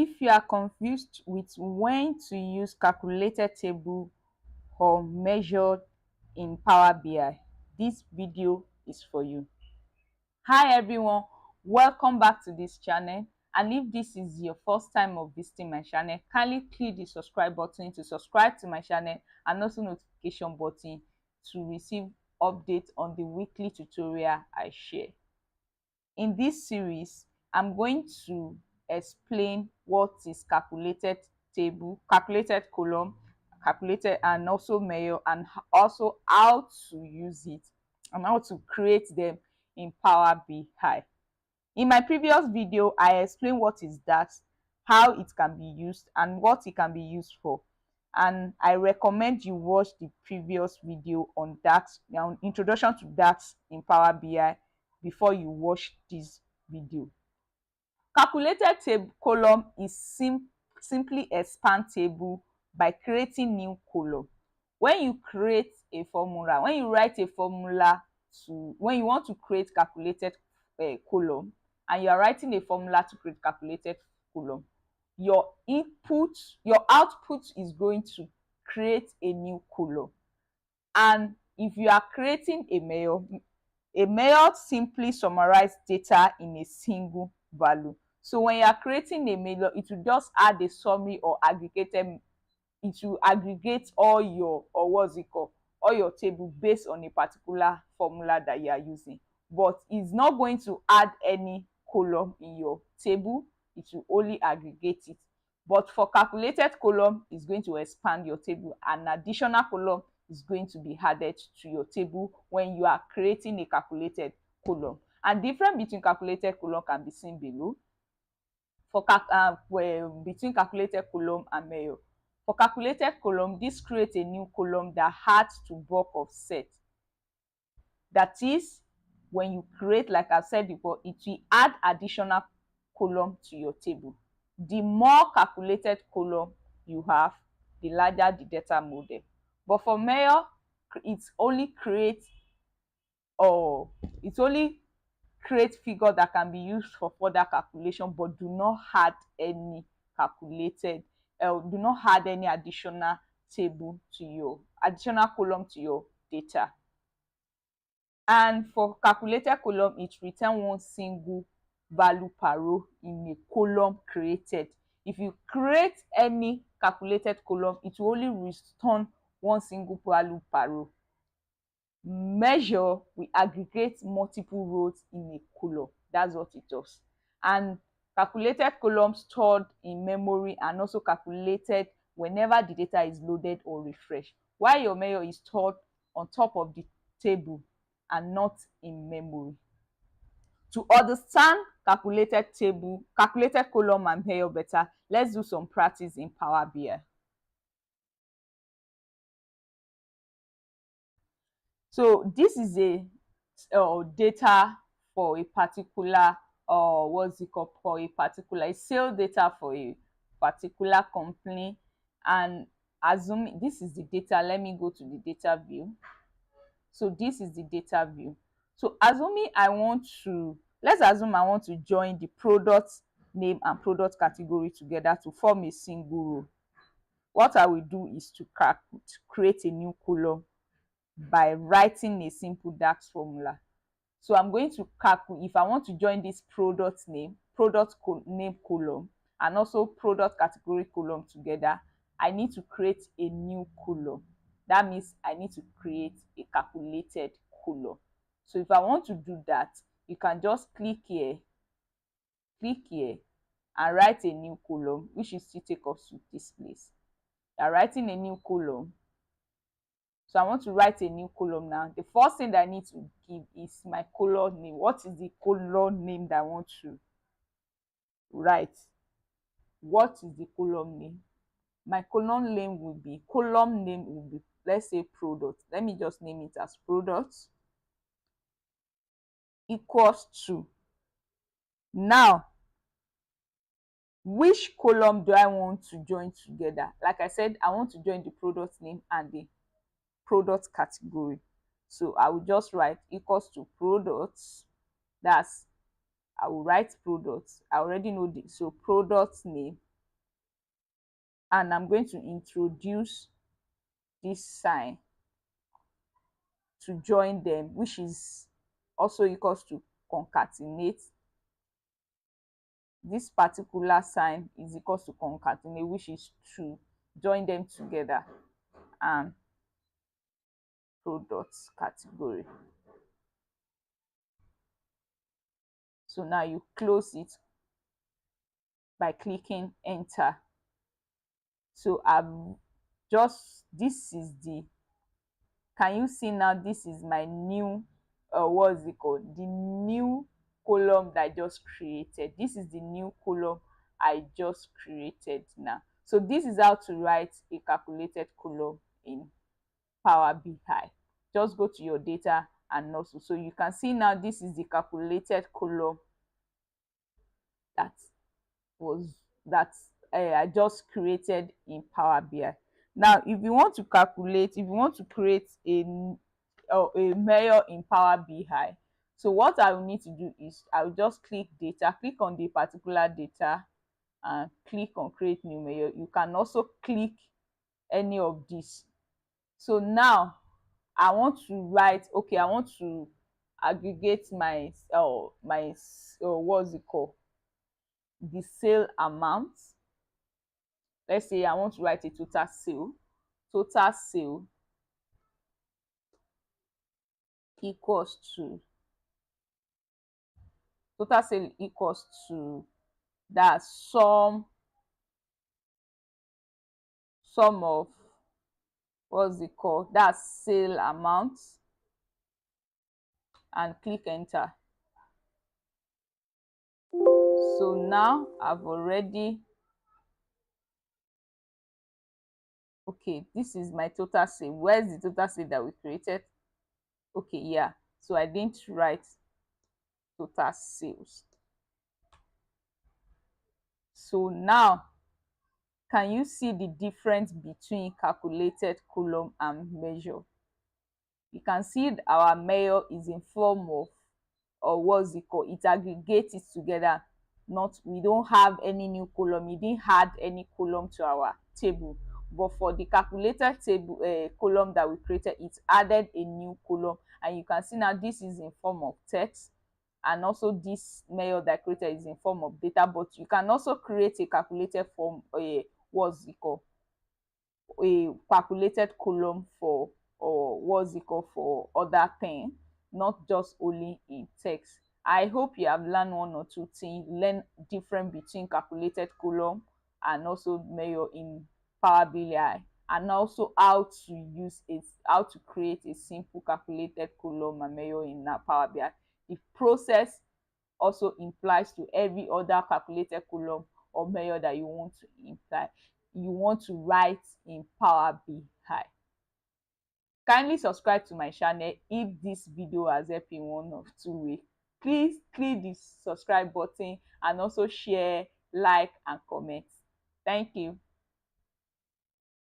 If you are confused with when to use calculated table or measured in Power BI, this video is for you. Hi everyone, welcome back to this channel, and if this is your first time of visiting my channel, kindly click the subscribe button to subscribe to my channel and also notification button to receive updates on the weekly tutorial I share. In this series, I'm going to explain what is calculated table, calculated column, calculated and also measure, and also how to use it and how to create them in Power BI. In my previous video, I explained what is DAX, how it can be used, and what it can be used for. And I recommend you watch the previous video on DAX, on introduction to DAX in Power BI, before you watch this video. Calculated table column is simply expand table by creating new column. When you create a formula, when you write a formula when you want to create calculated column, and you are writing a formula to create calculated column, your output is going to create a new column. And if you are creating a measure simply summarize data in a single value. So when you are creating a measure, it will just add a summary or aggregated, it will aggregate all your, or what's it called, all your table based on a particular formula that you are using. But it's not going to add any column in your table, it will only aggregate it. But for calculated column, it's going to expand your table. An additional column is going to be added to your table when you are creating a calculated column. And difference between calculated column can be seen below. For between calculated column and measure. For calculated column, this creates a new column that adds to bulk of set. That is, when you create, like I said before, it will add additional column to your table. The more calculated column you have, the larger the data model. But for measure, it only creates figure that can be used for further calculation, but do not add any additional table to your additional column to your data. And for calculated column, it returns one single value per row in a column created. If you create any calculated column, it will only return one single value per row. Measure will aggregate multiple rows in a column. That's what it does. And calculated column stored in memory and also calculated whenever the data is loaded or refreshed, while your measure is stored on top of the table and not in memory. To understand calculated column and measure better, let's do some practice in Power BI. So this is a data for a particular sales data for a particular company. And assuming this is the data, let me go to the data view. So this is the data view. So let's assume I want to join the product name and product category together to form a single row. What I will do is to create a new column by writing a simple DAX formula. So I'm going to calculate, if I want to join this product name column and also product category column together, I need to create a new column. That means I need to create a calculated column. So if I want to do that, you can just click here, and write a new column, which will still take us to this place. You're writing a new column. So I want to write a new column now. The first thing that I need to give is my column name. What is the column name that I want to write? What is the column name? My column name will be, let's say, product. Let me just name it as product equals to. Now, which column do I want to join together? Like I said, I want to join the product name and the product category. So I will just write equals to products. I will write products. I already know this. So product name and I'm going to introduce this sign to join them, which is also equals to concatenate. This particular sign is equals to concatenate, which is to join them together, and product category. So now you close it by clicking enter. So I've just, this is the, can you see now, this is my new what's it called, the new column that I just created. This is the new column I just created now. So this is how to write a calculated column in Power BI. Just go to your data and also, so you can see now this is the calculated column that was that I just created in Power BI. Now, if you want to calculate, if you want to create a measure in Power BI, so what I will need to do is I will just click data, click on the particular data, and click on create new measure. You can also click any of these. So now I want to write, okay, I want to aggregate my what's it called, the sale amount. Let's say I want to write a total sale. Total sale equals to, total sale equals to that sum of, what's it called, that sale amount, and click enter. So now I've already, okay, this is my total sale. Where's the total sale that we created? Okay, yeah, so I didn't write total sales. So now, can you see the difference between calculated column and measure? You can see our measure is in form of, or what's it called, it aggregates it together. Not, we don't have any new column, we didn't add any column to our table. But for the calculated table column that we created, it added a new column, and you can see now this is in form of text, and also this measure that I created is in form of data. But you can also create a calculated form, what's it called, a calculated column for, or what's it called, for other things, not just only in text. I hope you have learned one or two things, learn difference between calculated column and also measure in Power BI, and also how to use it, how to create a simple calculated column and measure in Power BI. The process also implies to every other calculated column or measure that you want to imply, you want to write in Power BI. Kindly subscribe to my channel if this video has helped in one of two ways. Please click the subscribe button and also share, like, and comment. Thank you.